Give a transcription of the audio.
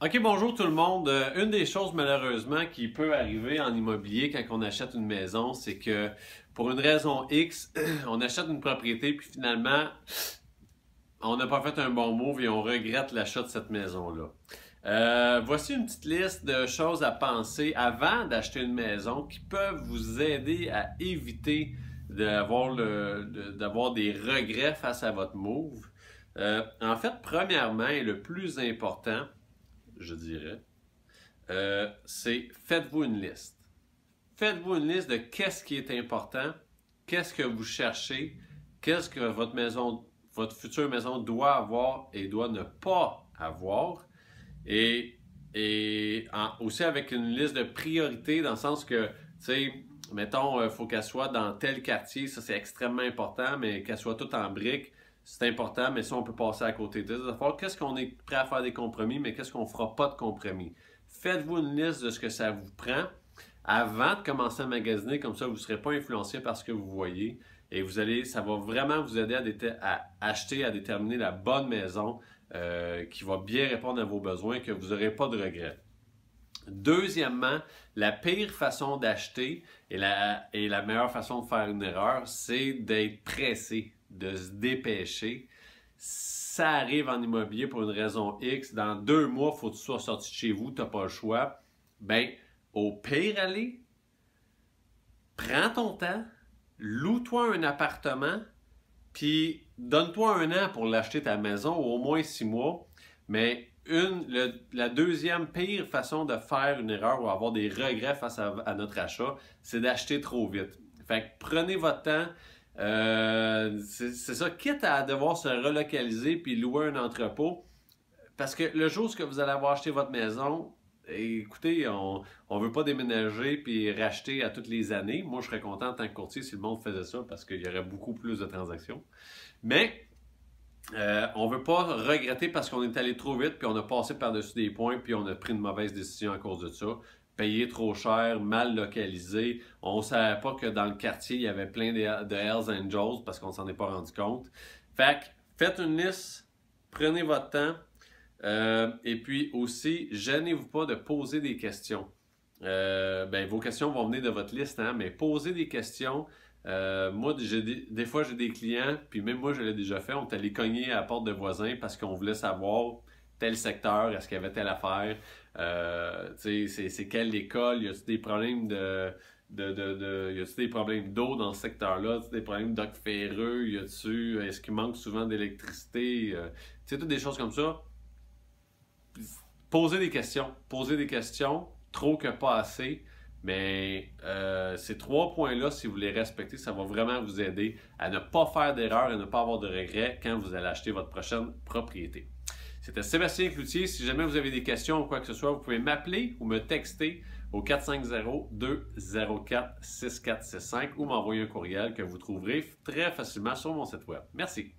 OK, bonjour tout le monde. Une des choses malheureusement qui peut arriver en immobilier quand on achète une maison, c'est que pour une raison X, on achète une propriété puis finalement, on n'a pas fait un bon move et on regrette l'achat de cette maison-là. Voici une petite liste de choses à penser avant d'acheter une maison qui peuvent vous aider à éviter d'avoir des regrets face à votre move. En fait, premièrement et le plus important, je dirais, c'est faites-vous une liste. Faites-vous une liste de qu'est-ce qui est important, qu'est-ce que vous cherchez, qu'est-ce que votre future maison doit avoir et doit ne pas avoir. Aussi avec une liste de priorités dans le sens que, tu sais, mettons, il faut qu'elle soit dans tel quartier, ça c'est extrêmement important, mais qu'elle soit toute en briques, c'est important, mais ça, on peut passer à côté de ça. Qu'est-ce qu'on est prêt à faire des compromis, mais qu'est-ce qu'on ne fera pas de compromis? Faites-vous une liste de ce que ça vous prend avant de commencer à magasiner, comme ça, vous ne serez pas influencé par ce que vous voyez. Et ça va vraiment vous aider à acheter, à déterminer la bonne maison qui va bien répondre à vos besoins, que vous n'aurez pas de regrets. Deuxièmement, la pire façon d'acheter et la meilleure façon de faire une erreur, c'est d'être pressé, de se dépêcher. Ça arrive en immobilier pour une raison X. Dans 2 mois, il faut que tu sois sorti de chez vous, tu n'as pas le choix. Ben, au pire, allez, prends ton temps, loue-toi un appartement, puis donne-toi 1 an pour l'acheter ta maison, ou au moins 6 mois. Mais la deuxième pire façon de faire une erreur ou avoir des regrets face à notre achat, c'est d'acheter trop vite. Fait que prenez votre temps. C'est ça, quitte à devoir se relocaliser puis louer un entrepôt. Parce que le jour où vous allez avoir acheté votre maison, écoutez, on ne veut pas déménager puis racheter à toutes les années. Moi, je serais content en tant que courtier si le monde faisait ça parce qu'il y aurait beaucoup plus de transactions. Mais on ne veut pas regretter parce qu'on est allé trop vite puis on a passé par-dessus des points puis on a pris une mauvaise décision à cause de ça. Payer trop cher, mal localisé. On ne savait pas que dans le quartier, il y avait plein de Hells Angels parce qu'on ne s'en est pas rendu compte. Fait que faites une liste, prenez votre temps. Et puis aussi, gênez-vous pas de poser des questions. Vos questions vont venir de votre liste, hein, mais posez des questions. Moi, des fois, j'ai des clients, puis même moi, je l'ai déjà fait, on est allé cogner à la porte de voisins parce qu'on voulait savoir tel secteur, est-ce qu'il y avait telle affaire, c'est quelle école, y a-t-il des problèmes y a-t-il des problèmes d'eau dans ce secteur-là, y a-t-il des problèmes d'oc ferreux, est-ce qu'il manque souvent d'électricité, toutes des choses comme ça. Posez des questions, trop que pas assez. Mais ces 3 points-là, si vous les respectez, ça va vraiment vous aider à ne pas faire d'erreur et ne pas avoir de regrets quand vous allez acheter votre prochaine propriété. C'était Sébastien Cloutier. Si jamais vous avez des questions ou quoi que ce soit, vous pouvez m'appeler ou me texter au 450-204-6465 ou m'envoyer un courriel que vous trouverez très facilement sur mon site web. Merci.